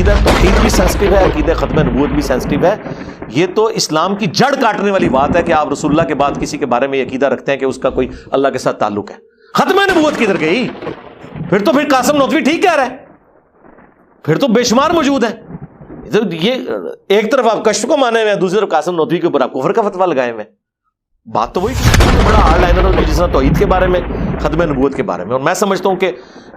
عقیدہ توحید بھی سینسٹیو ہے، عقیدہ ختم نبوت بھی سینسٹیو ہے. یہ تو اسلام کی جڑ کاٹنے والی بات ہے کہ آپ رسول اللہ کے بعد کسی کے بارے میں یہ عقیدہ رکھتے ہیں کہ اس کا کوئی اللہ کے ساتھ تعلق ہے. ختم نبوت کدھر گئی؟ پھر تو قاسم نوتوی ٹھیک کہہ رہا ہے، پھر تو بے شمار موجود ہیں. یہ ایک طرف آپ کشف کو مانے ہوئے ہیں، دوسری طرف قاسم نوتوی کے اوپر آپ کفر کا فتویٰ لگائے ہوئے ہیں. بات تو وہی بڑا ہارڈ لائنر ہو جس طرح توحید کے بارے میں، ختم نبوت کے بارے میں. اور میں سمجھتا ہوں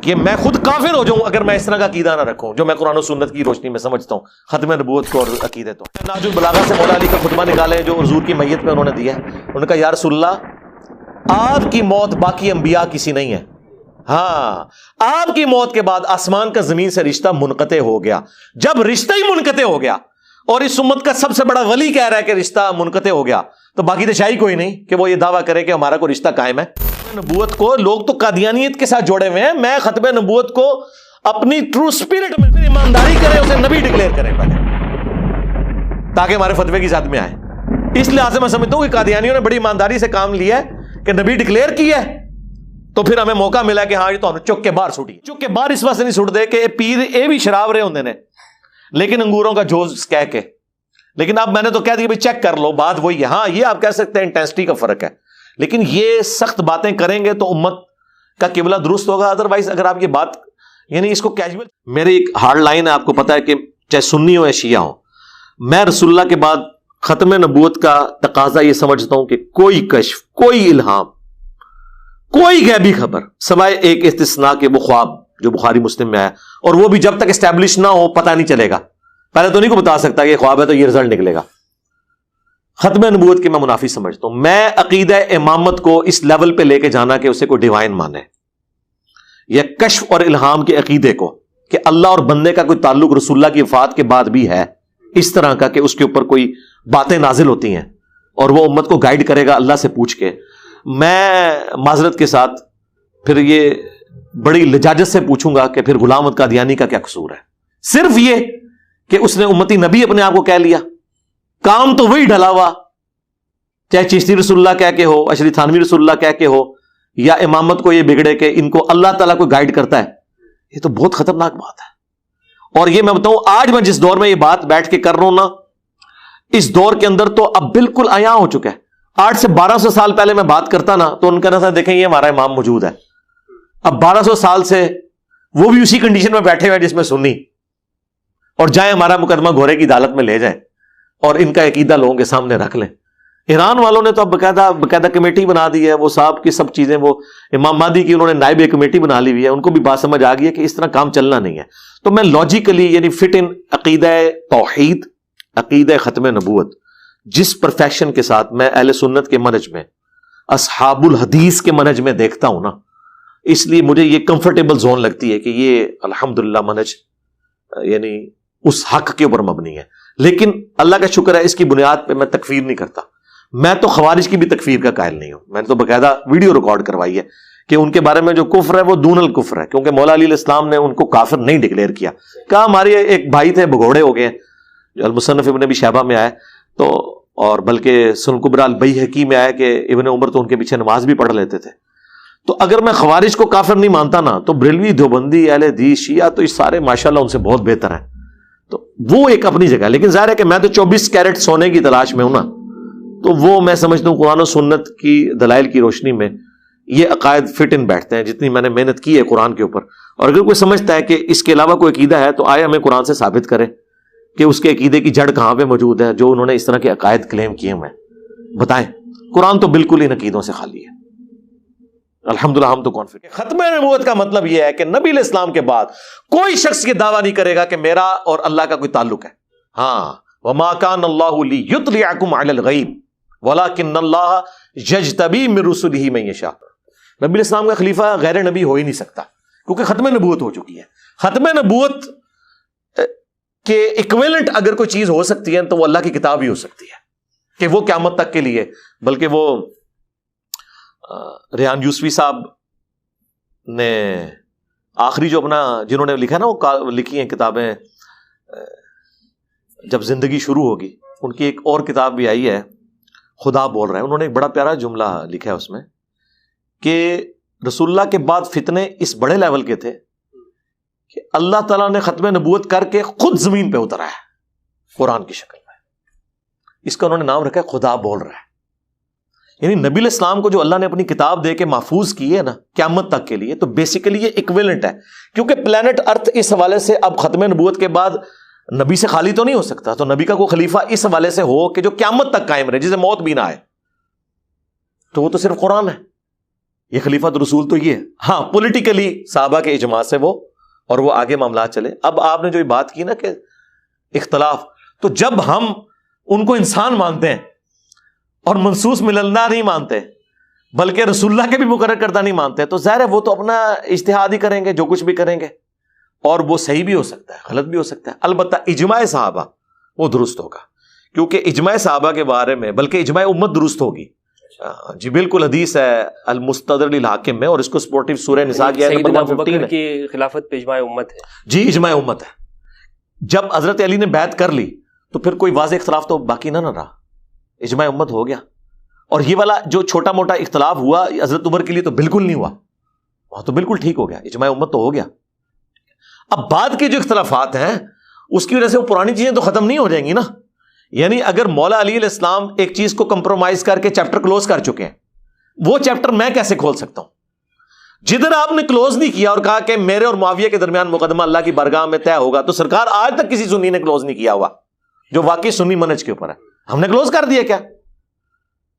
کہ میں خود کافر ہو جاؤں اگر میں اس طرح کا عقیدہ نہ رکھوں جو میں قرآن و سنت کی روشنی میں سمجھتا ہوں ختم نبوت کو اور عقیدے تو. ناج البلاغہ سے مولا علی کا خطبہ نکالے جو حضور کی میت میں انہوں نے دیا ہے. انہوں نے کہا یا رسول اللہ آپ کی موت باقی انبیاء کسی نہیں ہے، ہاں آپ کی موت کے بعد آسمان کا زمین سے رشتہ منقطع ہو گیا. جب رشتہ ہی منقطع ہو گیا اور اس امت کا سب سے بڑا ولی کہہ رہا ہے کہ رشتہ منقطع ہو گیا تو باقی تو شاہی کوئی نہیں کہ وہ یہ دعویٰ کرے کہ ہمارا کوئی رشتہ قائم ہے. نبوت کو لوگ تو قادیانیت کے ساتھ جوڑے ہوئے ہیں. میں ختم نبوت کو اپنی ٹرو سپرٹ میں ایمانداری کریں، اسے نبی ڈکلیئر کریں پہلے تاکہ ہمارے فتوے کی ذات میں آئے. اس لحاظ سے میں سمجھتا ہوں کہ قادیانیوں نے بڑی ایمانداری سے کام لیا ہے کہ نبی ڈکلیئر کیا ہے تو پھر ہمیں موقع ملا کہ ہاں یہ تو چک کے باہر سوٹی. چک کے باہر اس واسطے نہیں سٹ دے کہ پیر اے بھی شراب رہے ہوندے نے لیکن انگوروں کا جوز کہہ کے، لیکن اب میں نے تو کہہ دیا بھائی چیک کر لو، بات وہی ہے. ہاں یہ آپ کہہ سکتے ہیں انٹینسٹی کا فرق ہے، لیکن یہ سخت باتیں کریں گے تو امت کا قبلہ درست ہوگا. ادروائز اگر آپ یہ بات یعنی اس کو کیجول، میری ایک ہارڈ لائن ہے، آپ کو پتا ہے کہ چاہے سنی ہو یا شیعہ ہو، میں رسول اللہ کے بعد ختم نبوت کا تقاضا یہ سمجھتا ہوں کہ کوئی کشف، کوئی الہام، کوئی غیبی خبر سوائے ایک استثناء کے وہ خواب جو بخاری مسلم میں آیا، اور وہ بھی جب تک اسٹیبلش نہ ہو پتہ نہیں چلے گا. پہلے تو نہیں کو بتا سکتا کہ یہ خواب ہے تو یہ رزلٹ نکلے گا. ختم نبوت کے میں منافی سمجھتا ہوں. میں عقیدہ امامت کو اس لیول پہ لے کے جانا کہ اسے کوئی ڈیوائن مانے، یا کشف اور الہام کے عقیدے کو کہ اللہ اور بندے کا کوئی تعلق رسول اللہ کی وفات کے بعد بھی ہے، اس طرح کا کہ اس کے اوپر کوئی باتیں نازل ہوتی ہیں اور وہ امت کو گائیڈ کرے گا اللہ سے پوچھ کے. میں معذرت کے ساتھ پھر یہ بڑی لجاجت سے پوچھوں گا کہ پھر غلام احمد قادیانی کا کیا قصور ہے؟ صرف یہ کہ اس نے امتی نبی اپنے آپ کو کہہ لیا، کام تو وہی ڈھلا ہوا، چاہے چشتی رسول اللہ کہہ کے ہو، اشری تھانوی رسول اللہ کہہ کے ہو، یا امامت کو یہ بگڑے کہ ان کو اللہ تعالیٰ کو گائیڈ کرتا ہے. یہ تو بہت خطرناک بات ہے. اور یہ میں بتاؤں آج میں جس دور میں یہ بات بیٹھ کے کر رہا ہوں نا، اس دور کے اندر تو اب بالکل عیاں ہو چکا ہے. 800 سے 1200 سال پہلے میں بات کرتا نا تو ان کا نظر دیکھیں یہ ہمارا امام موجود ہے. اب 1200 سال سے وہ بھی اسی کنڈیشن میں بیٹھے ہوئے جس میں سنی، اور جائیں ہمارا مقدمہ گھوڑے کی عدالت میں لے جائیں اور ان کا عقیدہ لوگوں کے سامنے رکھ لیں. ایران والوں نے تو اب باقاعدہ کمیٹی بنا دی ہے، وہ صاحب کی سب چیزیں، وہ امام مہدی کی انہوں نے نائب کمیٹی بنا لی ہوئی ہے. ان کو بھی بات سمجھ آ گئی ہے کہ اس طرح کام چلنا نہیں ہے. تو میں لاجیکلی یعنی فٹ ان عقیدہ توحید، عقیدہ ختم نبوت، جس پرفیکشن کے ساتھ میں اہل سنت کے منہج میں، اصحاب الحدیث کے منہج میں دیکھتا ہوں نا، اس لیے مجھے یہ کمفرٹیبل زون لگتی ہے کہ یہ الحمدللہ منہج یعنی اس حق کے اوپر مبنی ہے. لیکن اللہ کا شکر ہے اس کی بنیاد پہ میں تکفیر نہیں کرتا. میں تو خوارج کی بھی تکفیر کا قائل نہیں ہوں. میں نے تو باقاعدہ ویڈیو ریکارڈ کروائی ہے کہ ان کے بارے میں جو کفر ہے وہ دون الکفر ہے، کیونکہ مولا علی علیہ السلام نے ان کو کافر نہیں ڈکلیئر کیا. کہا ہمارے ایک بھائی تھے بگوڑے ہو گئے ہیں، جو المصنف ابن ابی شیبہ میں آیا تو، اور بلکہ سنن کبریٰ البیہقی میں آیا کہ ابن عمر تو ان کے پیچھے نماز بھی پڑھ لیتے تھے. تو اگر میں خوارج کو کافر نہیں مانتا نا تو بریلوی، دیوبندی، اہل حدیث، شیعہ تو یہ سارے ماشاءاللہ ان سے بہت بہتر ہیں. تو وہ ایک اپنی جگہ ہے. لیکن ظاہر ہے کہ میں تو 24 کیرٹ سونے کی تلاش میں ہوں نا، تو وہ میں سمجھتا ہوں قرآن و سنت کی دلائل کی روشنی میں یہ عقائد فٹ ان بیٹھتے ہیں جتنی میں نے محنت کی ہے قرآن کے اوپر. اور اگر کوئی سمجھتا ہے کہ اس کے علاوہ کوئی عقیدہ ہے تو آئے ہمیں قرآن سے ثابت کرے کہ اس کے عقیدے کی جڑ کہاں پہ موجود ہے جو انہوں نے اس طرح کے عقائد کلیم کیے ہوئے ہیں، بتائیں. قرآن تو بالکل ان عقیدوں سے خالی ہے. الحمدللہ ہم تو کانفیڈنٹ. ختم نبوت کا مطلب یہ ہے کہ نبی علیہ السلام کے بعد کوئی شخص یہ دعویٰ نہیں کرے گا کہ میرا اور اللہ کا کوئی تعلق ہے. ہاں وما كان الله ليطلعكم على الغیب ولكن الله يجتبي من رسله من يشاء. نبی علیہ السلام کا خلیفہ غیر نبی ہو ہی نہیں سکتا کیونکہ ختم نبوت ہو چکی ہے. ختم نبوت کے ایکویلنٹ اگر کوئی چیز ہو سکتی ہے تو وہ اللہ کی کتاب ہی ہو سکتی ہے کہ وہ قیامت تک کے لیے. بلکہ وہ ریحان یوسفی صاحب نے آخری جو اپنا جنہوں نے لکھا نا وہ لکھی ہیں کتابیں جب زندگی شروع ہوگی، ان کی ایک اور کتاب بھی آئی ہے خدا بول رہا ہے. انہوں نے ایک بڑا پیارا جملہ لکھا ہے اس میں کہ رسول اللہ کے بعد فتنے اس بڑے لیول کے تھے کہ اللہ تعالیٰ نے ختم نبوت کر کے خود زمین پہ اترا ہے قرآن کی شکل میں. اس کا انہوں نے نام رکھا ہے خدا بول رہا ہے. یعنی نبی علیہ السلام کو جو اللہ نے اپنی کتاب دے کے محفوظ کی ہے نا قیامت تک کے لیے, تو بیسیکلی یہ ایکویلنٹ ہے, کیونکہ پلانٹ ارتھ اس حوالے سے اب ختم نبوت کے بعد نبی سے خالی تو نہیں ہو سکتا, تو نبی کا کوئی خلیفہ اس حوالے سے ہو کہ جو قیامت تک قائم رہے, جسے موت بھی نہ آئے, تو وہ تو صرف قرآن ہے. یہ خلیفۃ رسول تو یہ ہے. ہاں پولیٹیکلی صحابہ کے اجماع سے وہ اور وہ آگے معاملات چلے. اب آپ نے جو یہ بات کی نا کہ اختلاف, تو جب ہم ان کو انسان مانتے ہیں اور منصوص من اللہ نہیں مانتے بلکہ رسول اللہ کے بھی مقرر کردہ نہیں مانتے, تو ظاہر ہے وہ تو اپنا اجتہاد ہی کریں گے, جو کچھ بھی کریں گے, اور وہ صحیح بھی ہو سکتا ہے غلط بھی ہو سکتا ہے. البتہ اجماع صحابہ وہ درست ہوگا, کیونکہ اجماع صحابہ کے بارے میں بلکہ اجماع امت درست ہوگی. جی بالکل, حدیث ہے المستدرک للحاکم میں, اور اس کو سپورٹیو سورہ نساء کی آیت نمبر 115 کی خلافت پہ اجماع امت ہے. جی اجماع امت ہے. جب حضرت علی نے بیعت کر لی تو پھر کوئی واضح اختلاف تو باقی نہ رہا, اجماع امت ہو گیا. اور یہ والا جو چھوٹا موٹا اختلاف ہوا حضرت عمر کے لیے تو بالکل نہیں ہوا, وہاں تو بالکل ٹھیک ہو گیا, اجماع امت تو ہو گیا. اب بعد کے جو اختلافات ہیں اس کی وجہ سے وہ پرانی چیزیں تو ختم نہیں ہو جائیں گی نا. یعنی اگر مولا علی علیہ السلام ایک چیز کو کمپرومائز کر کے چیپٹر کلوز کر چکے ہیں, وہ چیپٹر میں کیسے کھول سکتا ہوں؟ جدھر آپ نے کلوز نہیں کیا اور کہا کہ میرے اور معاویہ کے درمیان مقدمہ اللہ کی بارگاہ میں طے ہوگا, تو سرکار آج تک کسی سنی نے کلوز نہیں کیا ہوا جو واقعی سنی منہج کے اوپر ہے. ہم نے کلوز کر دیا کیا؟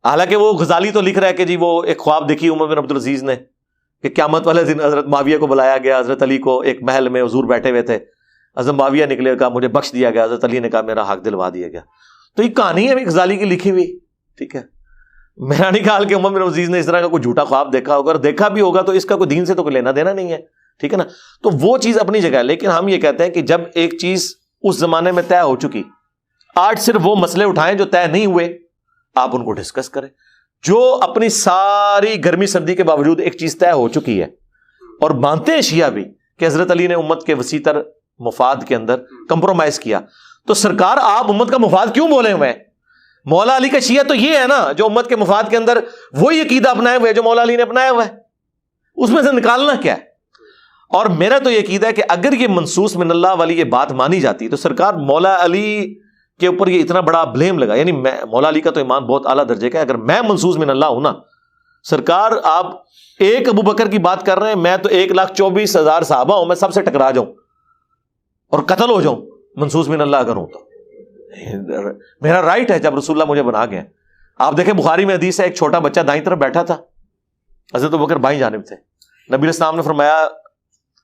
حالانکہ وہ غزالی تو لکھ رہا ہے کہ جی وہ ایک خواب دیکھی عمر بن عبد العزیز نے کہ قیامت والے دن حضرت معاویہ کو بلایا گیا, حضرت علی کو ایک محل میں حضور بیٹھے ہوئے تھے, حضرت معاویہ نکلے, کہا مجھے بخش دیا گیا, حضرت علی نے کہا میرا حق دلوا دیا گیا. تو یہ کہانی ہے غزالی کی لکھی ہوئی, ٹھیک ہے. میرا نہیں خیال کہ عمر بن عزیز نے اس طرح کا کوئی جھوٹا خواب دیکھا ہوگا, اور دیکھا بھی ہوگا تو اس کا کوئی دین سے تو کوئی لینا دینا نہیں ہے, ٹھیک ہے نا. تو وہ چیز اپنی جگہ ہے, لیکن ہم یہ کہتے ہیں کہ جب ایک چیز اس زمانے میں طے ہو چکی, آج صرف وہ مسئلے اٹھائیں جو طے نہیں ہوئے, آپ ان کو ڈسکس کریں. جو اپنی ساری گرمی سردی کے باوجود ایک چیز طے ہو چکی ہے, اور مانتے ہیں شیعہ بھی کہ حضرت علی نے امت کے وسیع تر مفاد کے اندر کمپرومائز کیا, تو سرکار آپ امت کا مفاد کیوں بولے ہوئے ہیں؟ مولا علی کا شیعہ تو یہ ہے نا جو امت کے مفاد کے اندر وہی عقیدہ اپنائے ہوئے جو مولا علی نے اپنایا ہوا ہے, اس میں سے نکالنا کیا ہے؟ اور میرا تو یہ عقیدہ ہے کہ اگر یہ منصوص من اللہ والی یہ بات مانی جاتی تو سرکار مولا علی کے اوپر یہ اتنا بڑا بلیم لگا. یعنی مولا علی کا تو ایمان بہت اعلیٰ درجے کا ہے, اگر میں منصوص من اللہ ہوں نا, سرکار آپ ایک ابو بکر کی بات کر رہے ہیں, میں تو 1,24,000 صحابہ ہوں, میں سب سے ٹکرا جاؤں اور قتل ہو جاؤں منصوص من اللہ اگر ہوں تو میرا رائٹ ہے جب رسول اللہ مجھے بنا گئے. آپ دیکھیں بخاری میں حدیث ہے, ایک چھوٹا بچہ دائیں طرف بیٹھا تھا, حضرت ابو بکر بائیں جانب تھے. نبی علیہ السلام نے فرمایا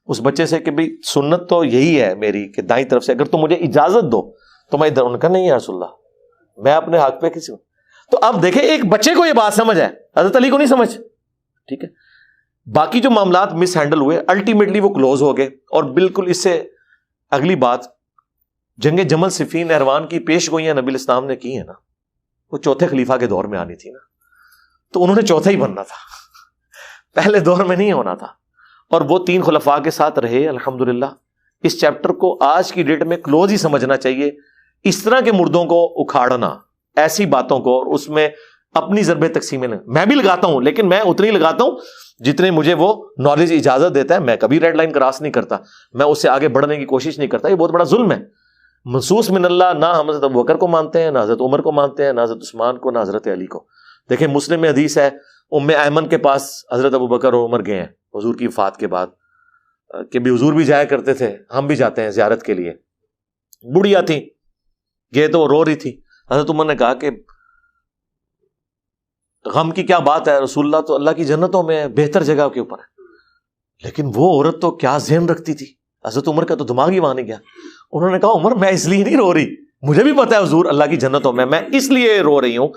اس بچے سے کہ بھئی سنت تو یہی ہے میری کہ دائیں طرف سے اگر تم مجھے اجازت دو تو میں ادھر. ان کا نہیں ہے رسول اللہ, میں اپنے حق پہ کسی ہوں. تو اب دیکھیں ایک بچے کو یہ بات سمجھ ہے, حضرت علی کو نہیں سمجھ, ٹھیک ہے. باقی جو معاملات مس ہینڈل ہوئے الٹیمیٹلی وہ کلوز ہو گئے. اور بالکل اس سے اگلی بات, جنگ جمل صفین نہروان کی پیش گوئیاں نبی علیہ السلام نے کی ہیں نا, وہ چوتھے خلیفہ کے دور میں آنی تھی نا, تو انہوں نے چوتھا ہی بننا تھا, پہلے دور میں نہیں ہونا تھا. اور وہ 3 خلفاء کے ساتھ رہے الحمدللہ. اس چیپٹر کو آج کی ڈیٹ میں کلوز ہی سمجھنا چاہیے. اس طرح کے مردوں کو اکھاڑنا, ایسی باتوں کو, اور اس میں اپنی ضربیں تقسیمیں میں بھی لگاتا ہوں, لیکن میں اتنی لگاتا ہوں جتنے مجھے وہ نالج اجازت دیتا ہے. میں کبھی ریڈ لائن کراس نہیں کرتا, میں اس سے آگے بڑھنے کی کوشش نہیں کرتا. یہ بہت بڑا ظلم ہے. منصوص من اللہ نہ ہم حضرت ابو بکر کو مانتے ہیں, نہ حضرت عمر کو مانتے ہیں, نہ حضرت عثمان کو, نہ حضرت علی کو. دیکھیں مسلم میں حدیث ہے, ام ایمن کے پاس حضرت ابو بکر اور عمر گئے ہیں حضور کی وفات کے بعد, کہ بھی حضور بھی جایا کرتے تھے, ہم بھی جاتے ہیں زیارت کے لیے. بڑھیا تھی, گئے تو وہ رو رہی تھی. حضرت عمر نے کہا کہ غم کی کیا بات ہے, رسول اللہ تو اللہ کی جنتوں میں ہے, بہتر جگہ کے اوپر ہے. لیکن وہ عورت تو کیا ذہن رکھتی تھی, حضرت عمر کا تو دماغ ہی وہاں نہیں گیا. انہوں نے کہا عمر میں اس لیے نہیں رو رہی, مجھے بھی پتا ہے حضور اللہ کی جنتوں میں اس لیے رو رہی ہوں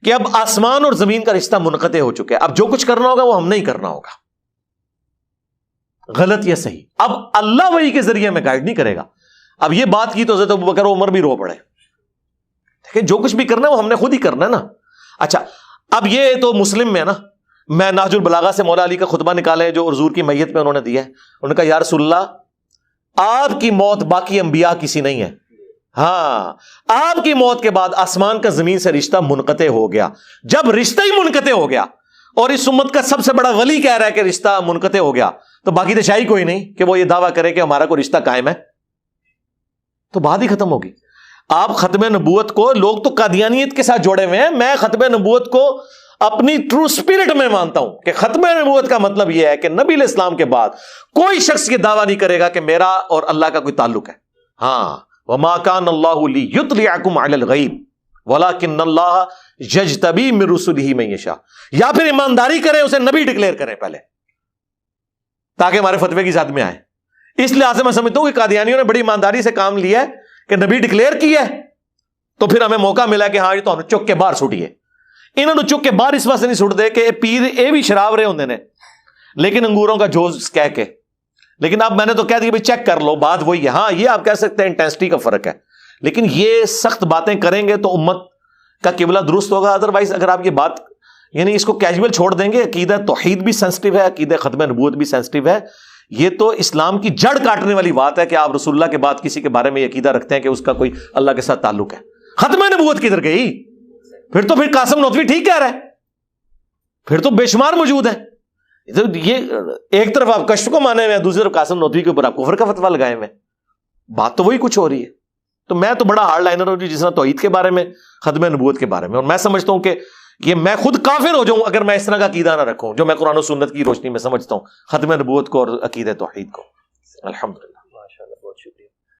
کہ اب آسمان اور زمین کا رشتہ منقطع ہو چکا ہے, اب جو کچھ کرنا ہوگا وہ ہم نہیں کرنا ہوگا, غلط یا صحیح. اب اللہ وحی کے ذریعے میں گائیڈ نہیں کرے گا. اب یہ بات کی تو حضرت ابو بکر و عمر بھی رو پڑے. دیکھیں جو کچھ بھی کرنا ہے وہ ہم نے خود ہی کرنا ہے نا. اچھا اب یہ تو مسلم میں ہے نا, میں نہج البلاغہ سے مولا علی کا خطبہ نکالے جو حضور کی میت پہ انہوں نے دیا ہے. انہوں نے کہا یا رسول اللہ آپ کی موت باقی انبیاء کسی نہیں ہے, ہاں آپ کی موت کے بعد آسمان کا زمین سے رشتہ منقطع ہو گیا. جب رشتہ ہی منقطع ہو گیا اور اس امت کا سب سے بڑا ولی کہہ رہا ہے کہ رشتہ منقطع ہو گیا, تو باقی تو شاہی کوئی نہیں کہ وہ یہ دعویٰ کرے کہ ہمارا کوئی رشتہ قائم ہے، تو بات ہی ختم ہوگی۔ آپ ختم نبوت کو، لوگ تو قادیانیت کے ساتھ جوڑے ہوئے ہیں، میں ختم نبوت کو اپنی ٹرو اسپرٹ میں مانتا ہوں کہ ختم نبوت کا مطلب یہ ہے کہ نبی علیہ السلام کے بعد کوئی شخص یہ دعویٰ نہیں کرے گا کہ میرا اور اللہ کا کوئی تعلق ہے۔ ہاں، وما كان الله ليطلعكم على الغیب ولكن الله يجتبي من رسله من يشاء، یا پھر ایمانداری کریں، اسے نبی ڈکلیئر کریں پہلے تاکہ ہمارے فتوے کی ذات میں آئے۔ اس لحاظ سے میں سمجھتا ہوں کہ قادیانیوں نے بڑی ایمانداری سے کام لیا ہے کہ نبی ڈکلیئر کیا ہے، تو پھر ہمیں موقع ملا کہ ہاں یہ تو ہم چک کے باہر سٹیے۔ انہوں نے چک کے باہر اس واسطے نہیں سٹ دے کہ پیر اے بھی شراب رہے ہوندے نے لیکن انگوروں کا جوز کہہ کے، لیکن اب میں نے تو کہہ دیا بھائی چیک کر لو، بات وہی ہے۔ ہاں یہ آپ کہہ سکتے ہیں انٹینسٹی کا فرق ہے، لیکن یہ سخت باتیں کریں گے تو امت کا قبلہ درست ہوگا۔ ادروائز اگر آپ یہ بات یعنی اس کو کیجول چھوڑ دیں گے، عقیدہ توحید بھی سینسٹیو ہے، عقیدہ ختم نبوت بھی سینسٹیو ہے، یہ تو اسلام کی جڑ کاٹنے والی بات ہے کہ آپ رسول اللہ کے بعد کسی کے بارے میں یہ عقیدہ رکھتے ہیں کہ اس کا کوئی اللہ کے ساتھ تعلق ہے۔ ختم نبوت کدھر گئی؟ پھر قاسم نوتوی ٹھیک کہہ رہا ہے، پھر تو بے شمار موجود ہے۔ یہ ایک طرف آپ کشف کو مانے ہوئے ہیں، دوسری طرف قاسم نوتوی کے اوپر آپ کفر کا فتویٰ لگائے ہوئے ہیں، بات تو وہی کچھ ہو رہی ہے۔ تو میں تو بڑا ہارڈ لائنر ہوں جی، جس طرح توحید کے بارے میں، ختم نبوت کے بارے میں، اور میں سمجھتا ہوں کہ یہ میں خود کافر ہو جاؤں اگر میں اس طرح کا عقیدہ نہ رکھوں جو میں قرآن و سنت کی روشنی میں سمجھتا ہوں ختم نبوت کو اور عقیدہ توحید کو۔ الحمدللہ۔